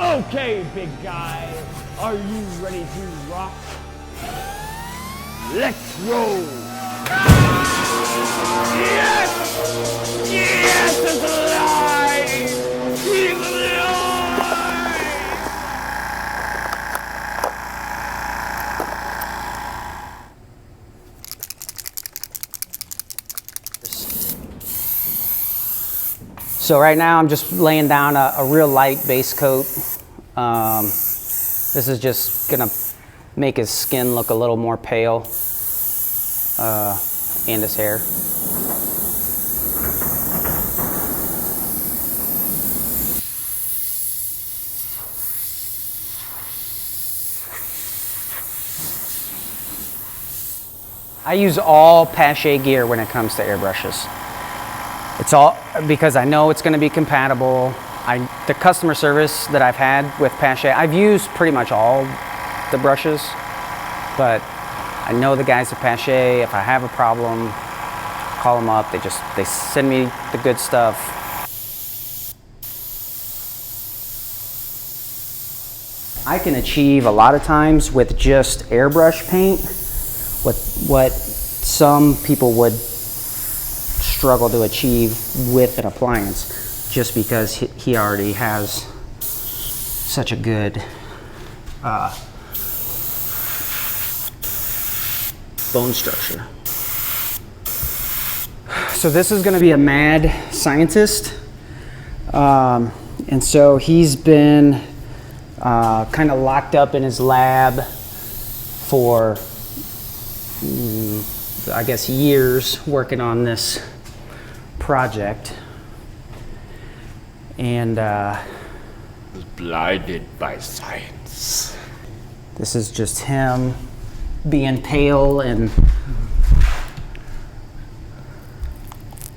Okay, big guy, are you ready to rock? Let's roll! Yes! Yes, it's alive! He's alive! So right now I'm just laying down a real light base coat. This is just gonna make his skin look a little more pale, and his hair. I use all Pache gear when it comes to airbrushes. It's all because I know it's going to be compatible. The customer service that I've had with Pache, I've used pretty much all the brushes, but I know the guys at Pache. If I have a problem, call them up. They send me the good stuff. I can achieve a lot of times with just airbrush paint what some people would struggle to achieve with an appliance, just because he already has such a good bone structure. So this is going to be a mad scientist, and so he's been kind of locked up in his lab for I guess years, working on this project, and was blinded by science. This is just him being pale and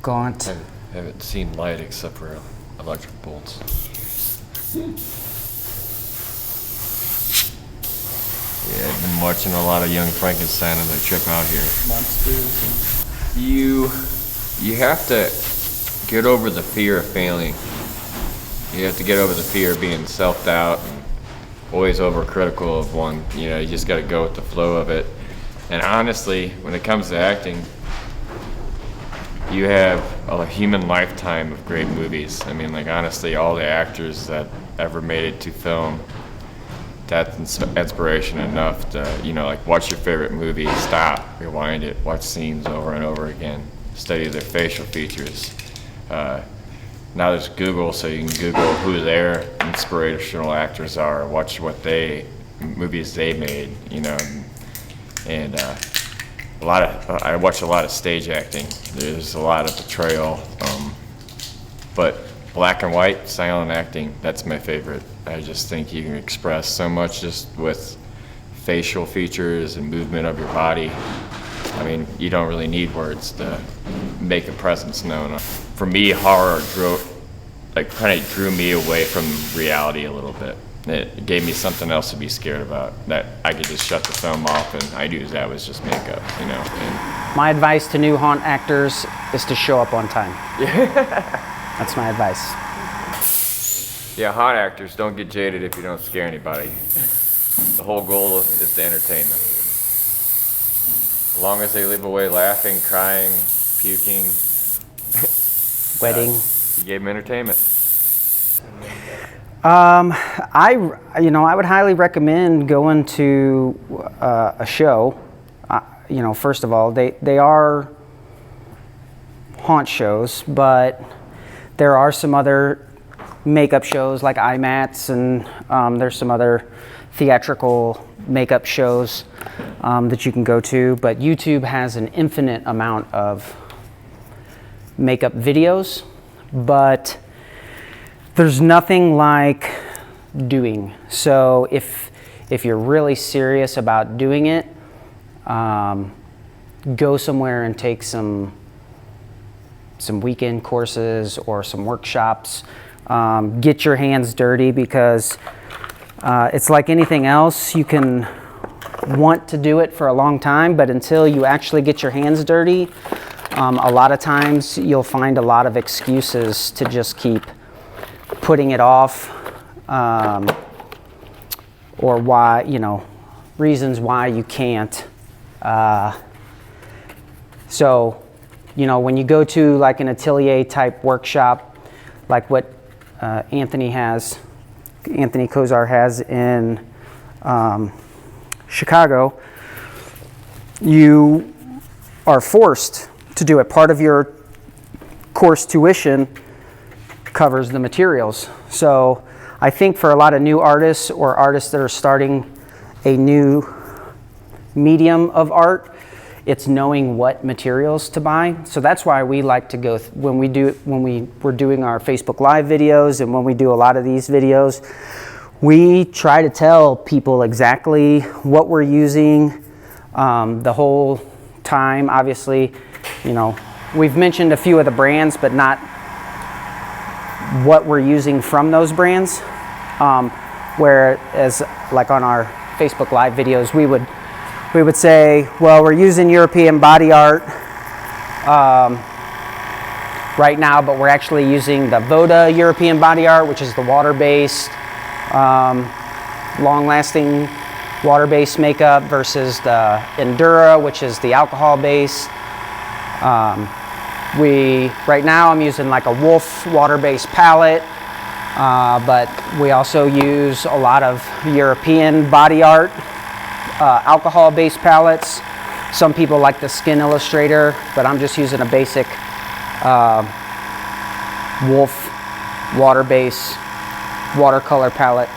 gaunt. I haven't seen light except for electric bolts. Yeah, I've been watching a lot of Young Frankenstein on the trip out here. Monsters. You have to get over the fear of failing. You have to get over the fear of being self-doubt and always overcritical of one. You know, you just got to go with the flow of it. And honestly, when it comes to acting, you have a human lifetime of great movies. I mean, like, honestly, all the actors that ever made it to film, that's inspiration enough to, you know, like, watch your favorite movie, stop, rewind it, watch scenes over and over again, study their facial features. Now there's Google, so you can Google who their inspirational actors are, watch what movies they made, you know, and I watch a lot of stage acting. There's a lot of portrayal, but black and white, silent acting, that's my favorite. I just think you can express so much just with facial features and movement of your body. I mean, you don't really need words to make a presence known. For me, horror kind of drew me away from reality a little bit. It gave me something else to be scared about, that I could just shut the film off and I knew that was just makeup, you know. My advice to new haunt actors is to show up on time. That's my advice. Yeah, haunt actors, don't get jaded if you don't scare anybody. The whole goal is to entertain them. As long as they leave away laughing, crying, puking, Wedding. You gave them entertainment. I would highly recommend going to a show. First of all, they are haunt shows, but there are some other makeup shows like IMATs, and there's some other theatrical makeup shows that you can go to. But YouTube has an infinite amount of makeup videos, but there's nothing like doing. So if you're really serious about doing it, go somewhere and take some weekend courses or some workshops. Get your hands dirty, because it's like anything else. You can want to do it for a long time, but until you actually get your hands dirty, a lot of times you'll find a lot of excuses to just keep putting it off or why, you know, reasons why you can't. So, you know, when you go to like an atelier type workshop, like what Anthony Kozar has in Chicago, you are forced to do it. Part of your course tuition covers the materials. So I think for a lot of new artists or artists that are starting a new medium of art, it's knowing what materials to buy. So that's why we like to go when we're doing our Facebook Live videos, and when we do a lot of these videos, we try to tell people exactly what we're using the whole time. Obviously, you know, we've mentioned a few of the brands, but not what we're using from those brands. Whereas like on our Facebook Live videos, we would say, well, we're using European body art right now, but we're actually using the Voda European body art, which is the water-based, long-lasting water-based makeup, versus the Endura, which is the alcohol-based. Right now I'm using like a Wolf water-based palette, but we also use a lot of European body art, alcohol-based palettes. Some people like the Skin Illustrator, but I'm just using a basic Wolf water-based watercolor palette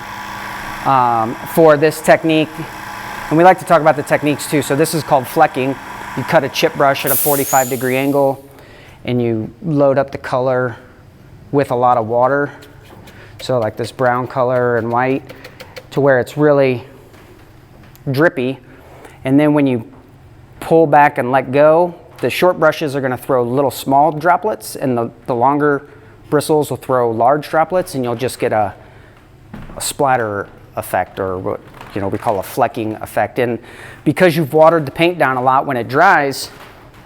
for this technique. And we like to talk about the techniques too. So this is called flecking. You cut a chip brush at a 45-degree angle, and you load up the color with a lot of water. So like this brown color and white, to where it's really drippy. And then when you pull back and let go, the short brushes are going to throw little small droplets, and the longer bristles will throw large droplets, and you'll just get a splatter effect, or what, you know, we call a flecking effect. And because you've watered the paint down a lot, when it dries,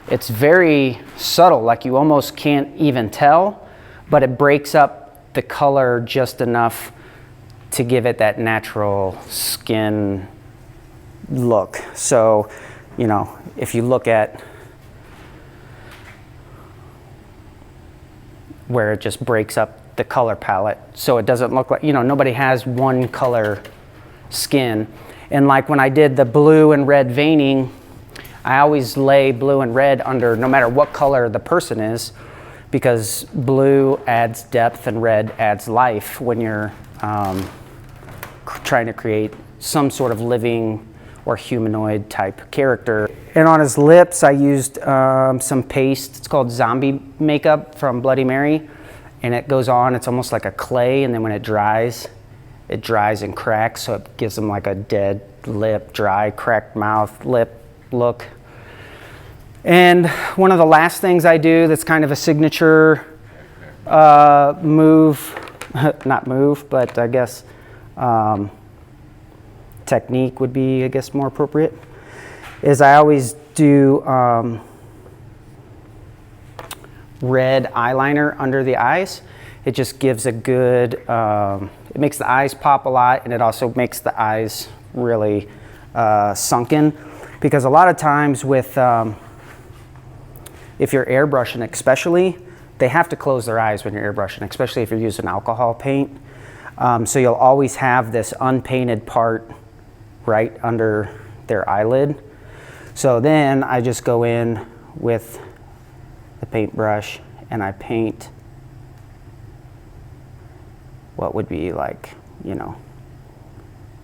it's very subtle, like you almost can't even tell, but it breaks up the color just enough to give it that natural skin look. So, you know, if you look at where it just breaks up the color palette, so it doesn't look like, you know, nobody has one color skin. And like when I did the blue and red veining, I always lay blue and red under no matter what color the person is, because blue adds depth and red adds life when you're trying to create some sort of living or humanoid type character. And on his lips, I used some paste. It's called Zombie Makeup from Bloody Mary. And it goes on, it's almost like a clay, and then when it dries and cracks, so it gives them like a dead lip, dry, cracked mouth, lip look. And one of the last things I do that's kind of a signature move, not move, but I guess technique would be, I guess, more appropriate, is I always do red eyeliner under the eyes. It just gives a good, it makes the eyes pop a lot, and it also makes the eyes really sunken, because a lot of times with, if you're airbrushing especially, they have to close their eyes when you're airbrushing, especially if you're using alcohol paint. So you'll always have this unpainted part right under their eyelid. So then I just go in with the paintbrush and I paint what would be like, you know,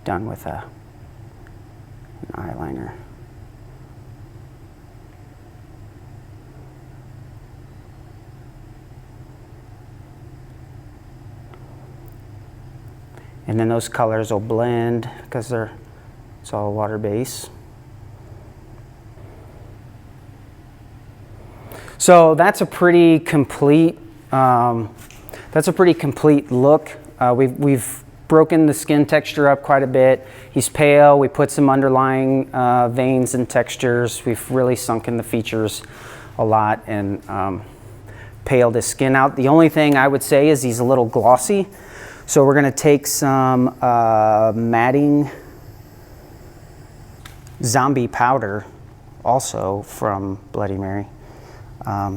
done with an eyeliner. And then those colors will blend because it's all water based. So that's a pretty complete look. We've broken the skin texture up quite a bit. He's pale. We put some underlying veins and textures. We've really sunken the features a lot and paled his skin out. The only thing I would say is he's a little glossy. So we're going to take some matting zombie powder, also from Bloody Mary.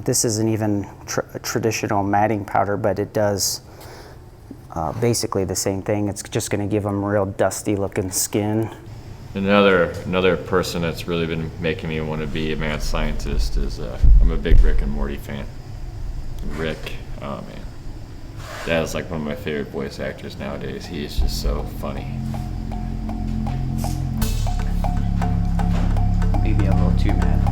This isn't even a traditional matting powder, but it does basically the same thing. It's just going to give them real dusty looking skin. Another person that's really been making me want to be a mad scientist is I'm a big Rick and Morty fan. Rick, oh man, that is like one of my favorite voice actors nowadays. He is just so funny. Maybe a little too mad.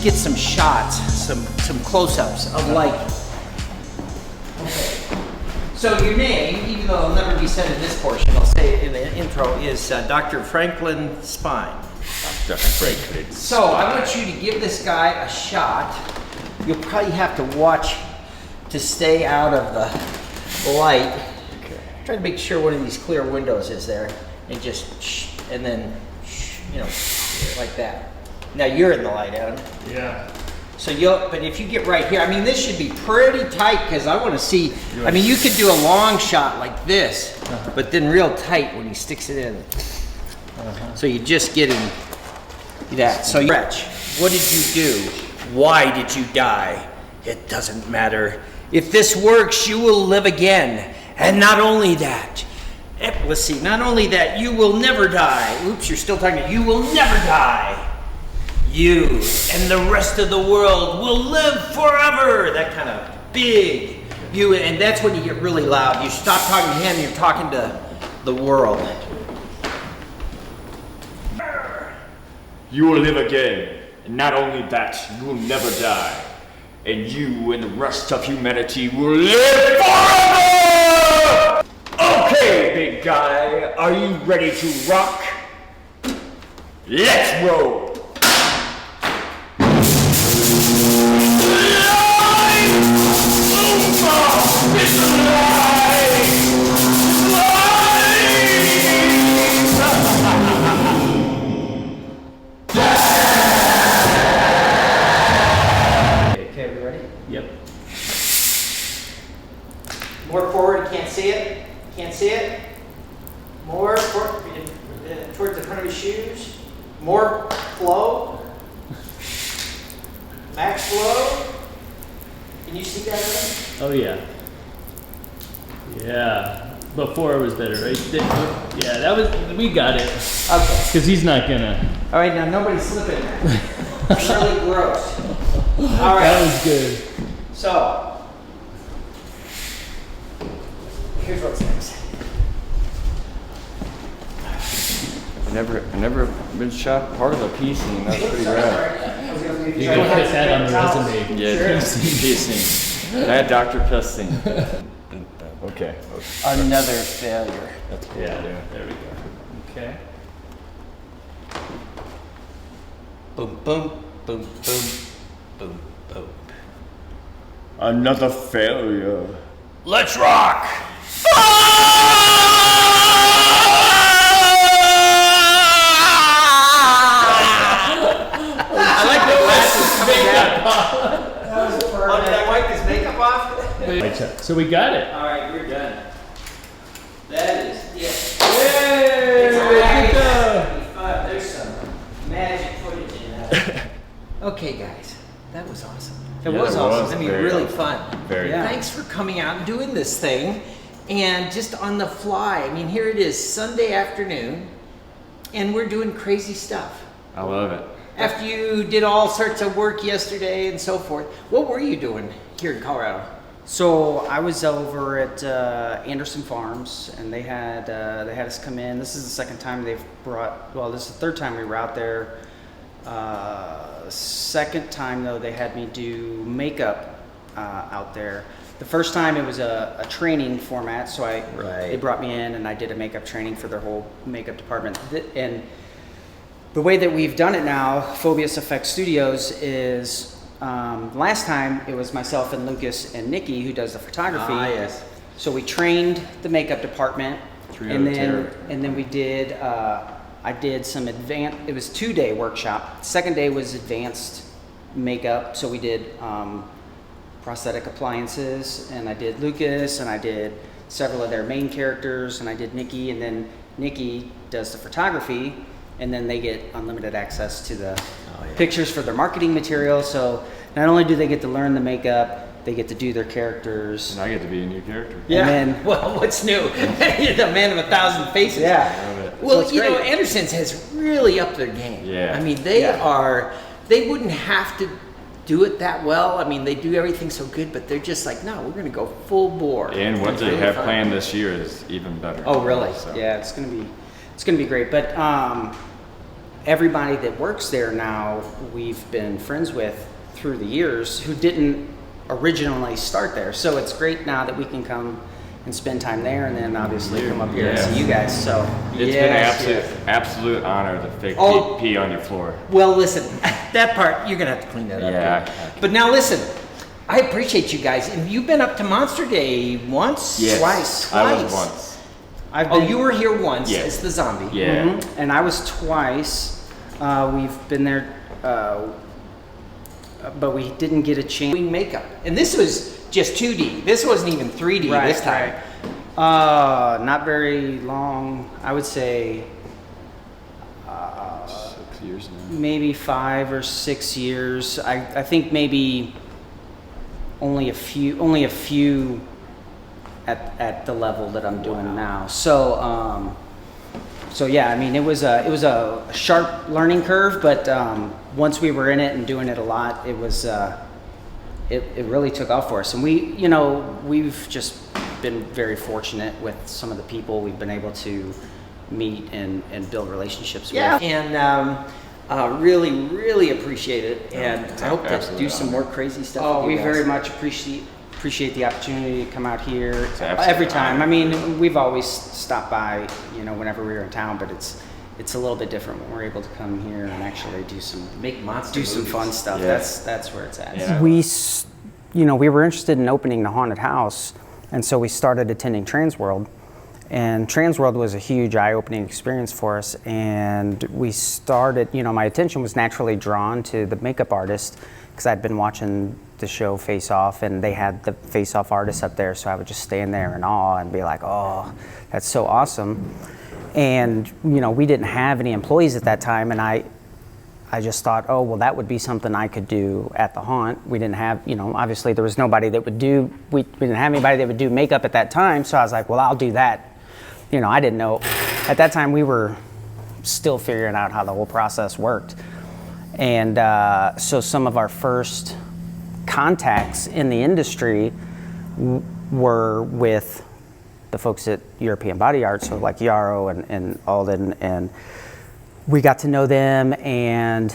Get some shots, some close-ups of like. Okay. So your name, even though it'll never be said in this portion, I'll say it in the intro, is Dr. Franklin Spine. Dr. Franklin. So I want you to give this guy a shot. You'll probably have to watch to stay out of the light. Okay. Try to make sure one of these clear windows is there, and just and then you know, like that. Now you're in the light, Adam. Yeah. So but if you get right here, I mean, this should be pretty tight because I want to see. I mean, you could do a long shot like this, but then real tight when he sticks it in. So you're just getting that. So Rich, what did you do? Why did you die? It doesn't matter. If this works, you will live again. And not only that, let's see, not only that, you will never die. Oops, you're still talking. You will never die. You and the rest of the world will live forever. That kind of big view, and that's when you get really loud. You stop talking to him, you're talking to the world. You will live again, and not only that, you will never die. And you and the rest of humanity will live forever! Okay, big guy, are you ready to rock? Let's roll! Okay, we ready? Yep. More forward, can't see it. Can't see it. More forward, towards the front of your shoes. More flow. Max flow. Can you see that? Oh yeah. Yeah. Before it was better, right? Yeah, that was, we got it. Okay. Because he's not gonna. All right, now nobody's slipping there. Really gross. All right. That was good. So, here's what's next. I've never been shot part of a pea scene. That's pretty rad. You can put that on the resume. Yeah, pea scene. I had Dr. Piss scene. Okay. Another failure. That's cool. Yeah, there we go. Okay. Boom, boom, boom, boom, boom, boom. Another failure. Let's rock! I like the glasses coming down. That was perfect. Oh, did I wipe his makeup off? So we got it. All right, we're done. That is, yeah. Yay! It's Good gonna be fun. There's some magic footage in that. Okay, guys, that was awesome. It Yeah, was it awesome. was I mean, very really awesome. fun. Very. Yeah. Thanks for coming out and doing this thing, and just on the fly. I mean, here it is, Sunday afternoon, and we're doing crazy stuff. I love it. After you did all sorts of work yesterday and so forth, what were you doing here in Colorado? So I was over at Anderson Farms, and they had us come in. This is the second time they've brought. Well, this is the third time we were out there. Second time though, they had me do makeup out there. The first time it was a training format, so they brought me in and I did a makeup training for their whole makeup department. And the way that we've done it now, Phobias Effects Studios, is last time it was myself and Lucas and Nikki who does the photography. Ah, yes. So we trained the makeup department, Trio and of terror. then we did. I did some advanced. It was 2-day workshop. Second day was advanced makeup. So we did prosthetic appliances, and I did Lucas, and I did several of their main characters, and I did Nikki, and then Nikki does the photography, and then they get unlimited access to the pictures for their marketing material. So not only do they get to learn the makeup, they get to do their characters. And I get to be a new character. Yeah. And then, Well, what's new? You're the man of 1,000 faces. yeah. Well, it's you know, great. Anderson's has really upped their game. Yeah. I mean, they Yeah. they wouldn't have to do it that well. I mean, they do everything so good, but they're just like, no, we're going to go full bore. And what It's they really have fun. planned this year is even better. Oh, really? So. Yeah, it's gonna be great. But everybody that works there now, we've been friends with through the years who didn't originally start there. So it's great now that we can come and spend time there, and then obviously come up here and Yes. see you guys. So It's been an absolute honor to fake Oh. pee on your floor. Well, listen, that part, you're going to have to clean that up. Yeah. dude. But now listen, I appreciate you guys. And you've been up to Monster Day once? Yes. Twice. I was once. I've Oh, been, you were here once Yeah. as the zombie. Yeah. Mhm. And I was twice. We've been there, but we didn't get a chance. Doing makeup. And this was just 2D. This wasn't even 3D this time. Not very long. I would say 6 years now. maybe 5 or 6 years. I think maybe only a few at the level that I'm doing now. So yeah, I mean, it was a sharp learning curve, but once we were in it and doing it a lot, it was it really took off for us. And we've just been very fortunate with some of the people we've been able to meet and build relationships with. And really, really appreciate it. And I hope to Absolutely. do some more crazy stuff. Oh, with we you guys. very much appreciate the opportunity to come out here absolutely every time. honor. I mean, we've always stopped by, whenever we were in town, but it's a little bit different when we're able to come here and actually do some Make monster movies. fun stuff. Yeah. That's where it's at. Yeah. We were interested in opening the haunted house, and so we started attending Transworld. And Transworld was a huge eye-opening experience for us, and we started, my attention was naturally drawn to the makeup artist because I'd been watching the show Face Off, and they had the Face Off artist up there, so I would just stand there in awe and be like, oh, that's so awesome. And, we didn't have any employees at that time, and I just thought, oh, well, that would be something I could do at the haunt. We didn't have, obviously there was nobody that would do, we didn't have anybody that would do makeup at that time, so I was like, well, I'll do that. I didn't know. At that time, we were still figuring out how the whole process worked. And so some of our first contacts in the industry were with the folks at European Body Art, so like Yarrow and Alden, and we got to know them, and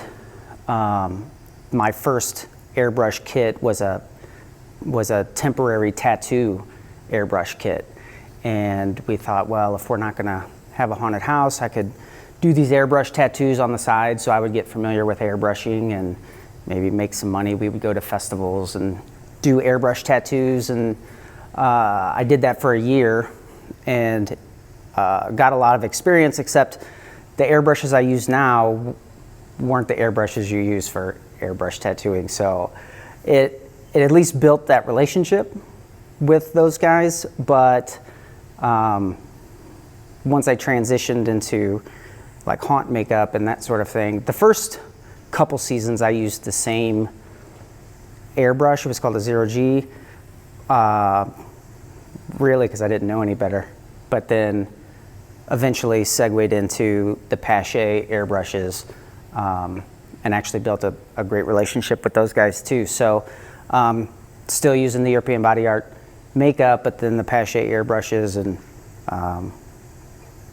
my first airbrush kit was a temporary tattoo airbrush kit. And we thought, well, if we're not gonna have a haunted house, I could do these airbrush tattoos on the side so I would get familiar with airbrushing and maybe make some money. We would go to festivals and do airbrush tattoos, and I did that for a year and got a lot of experience, except the airbrushes I use now weren't the airbrushes you use for airbrush tattooing. So it at least built that relationship with those guys, but once I transitioned into like haunt makeup and that sort of thing, the first couple seasons I used the same airbrush. It was called a 0G, really because I didn't know any better. But then eventually segued into the Pache airbrushes, and actually built a great relationship with those guys too. So still using the European Body Art makeup, but then the Pache airbrushes, and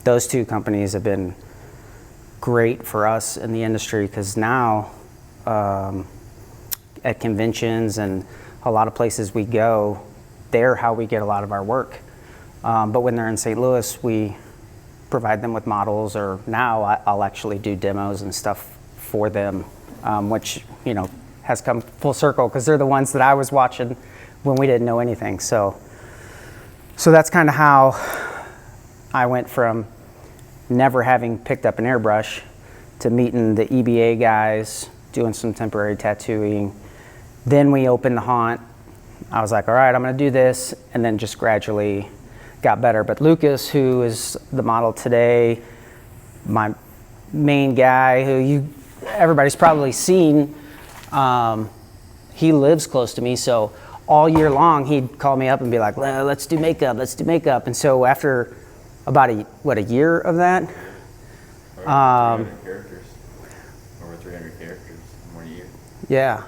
those two companies have been great for us in the industry, because now at conventions and a lot of places we go, they're how we get a lot of our work. But when they're in St. Louis, we provide them with models, or now I'll actually do demos and stuff for them, which has come full circle because they're the ones that I was watching when we didn't know anything. So that's kind of how I went from never having picked up an airbrush to meeting the EBA guys, doing some temporary tattooing. Then we opened the haunt. I was like, all right, I'm gonna do this, and then just gradually got better. But Lucas, who is the model today, my main guy, who everybody's probably seen, he lives close to me, so all year long he'd call me up and be like, well, let's do makeup. And so after about a year of that, Over 300 characters. Over 300 characters in 1 year. yeah,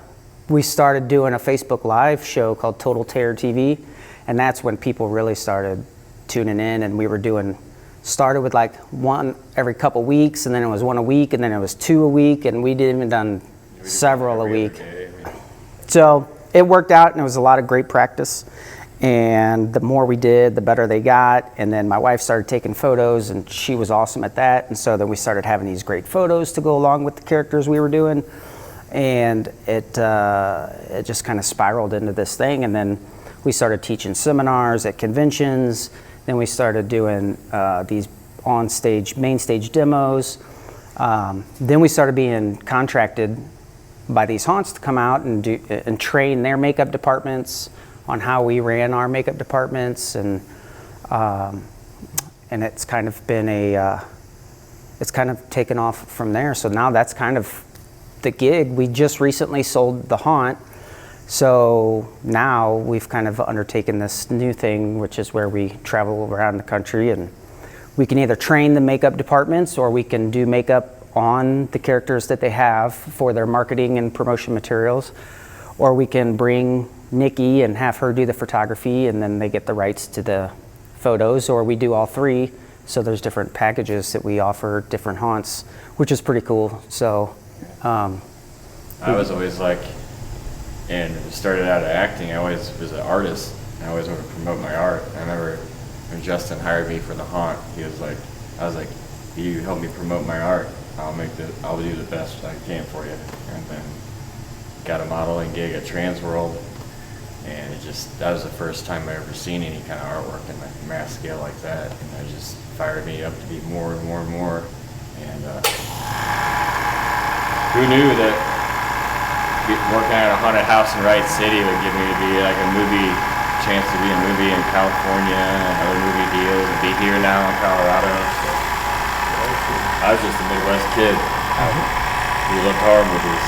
we started doing a Facebook Live show called Total Terror TV, and that's when people really started tuning in, and we were started with like one every couple weeks, and then it was one a week, and then it was two a week, and we did even done several a week. So it worked out, and it was a lot of great practice, and the more we did, the better they got. And then my wife started taking photos, and she was awesome at that, and so then we started having these great photos to go along with the characters we were doing, and it just kind of spiraled into this thing. And then we started teaching seminars at conventions. Then we started doing these main stage demos. Then we started being contracted by these haunts to come out and train their makeup departments on how we ran our makeup departments, and it's kind of been it's kind of taken off from there. So now that's kind of the gig. We just recently sold the haunt, so now we've kind of undertaken this new thing, which is where we travel around the country, and we can either train the makeup departments, or we can do makeup on the characters that they have for their marketing and promotion materials, or we can bring Nikki and have her do the photography, and then they get the rights to the photos, or we do all three. So there's different packages that we offer different haunts, which is pretty cool. So I was always like, and started out acting, I always was an artist. I always wanted to promote my art. I remember when Justin hired me for the haunt, I was like, you help me promote my art, I'll do the best I can for you. And then got a modeling gig at Transworld, and that was the first time I ever seen any kind of artwork in a mass scale like that, and it just fired me up to be more and more and more. And who knew that working at a haunted house in Wright City would give me to be like chance to be in a movie in California and other movie deals, and be here now in Colorado. I was just a Midwest kid who loved horror movies.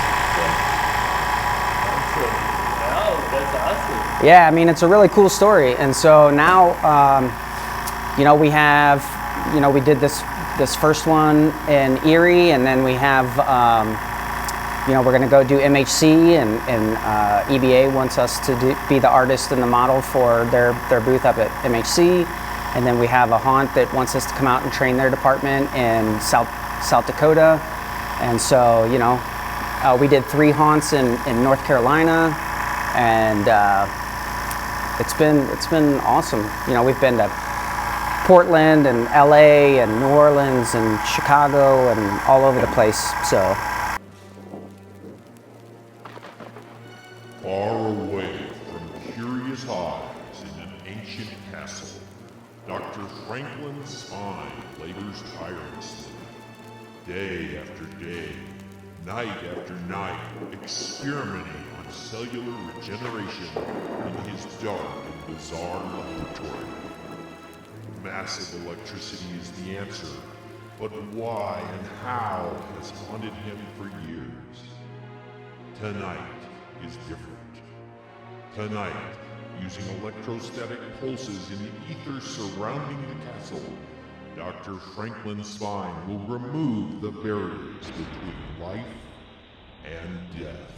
That's awesome. yeah, I mean, it's a really cool story. And so now, we did this first one in Erie, and then we have, we're going to go do MHC, and EBA wants us to be the artist and the model for their booth up at MHC. And then we have a haunt that wants us to come out and train their department in South Dakota. And so, we did 3 haunts in North Carolina, and it's been awesome. We've been to Portland and LA and New Orleans and Chicago and all over the place. So Far away from curious eyes in an ancient castle, Dr. Franklin Spine labors tirelessly, day after day, night after night, experimenting on cellular regeneration in his dark and bizarre laboratory. Massive electricity is the answer, but why and how has haunted him for years. Tonight is different. Tonight, using electrostatic pulses in the ether surrounding the castle, Dr. Franklin Spine will remove the barriers between life and death.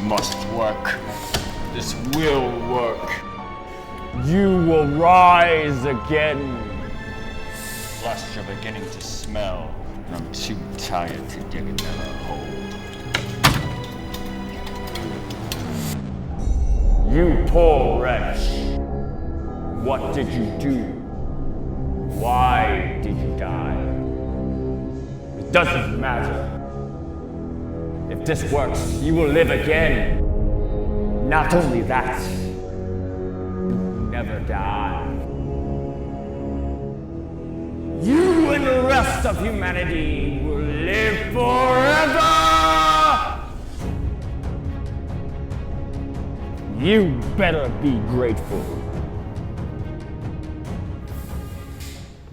must work. This will work. You will rise again. Plus, you're beginning to smell, and I'm too tired to dig another hole. You poor wretch. What did you do? Why did you die? It doesn't matter. If this works, you will live again. Not only that, you never die. You and the rest of humanity will live forever! You better be grateful.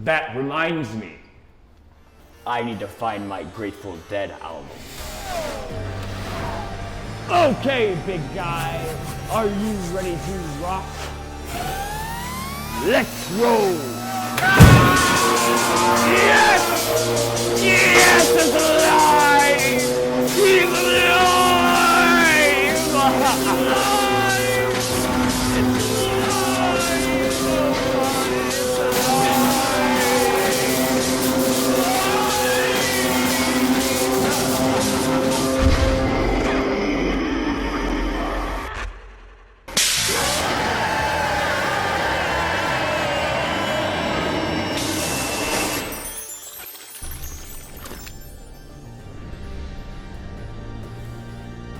That reminds me. I need to find my Grateful Dead album. Okay, big guy. Are you ready to rock? Let's roll! Yes! Yes, it's alive! He's alive! It's alive!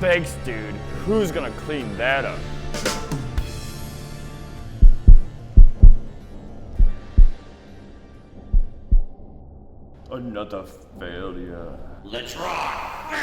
Thanks, dude. Who's gonna clean that up? Another failure. Let's rock!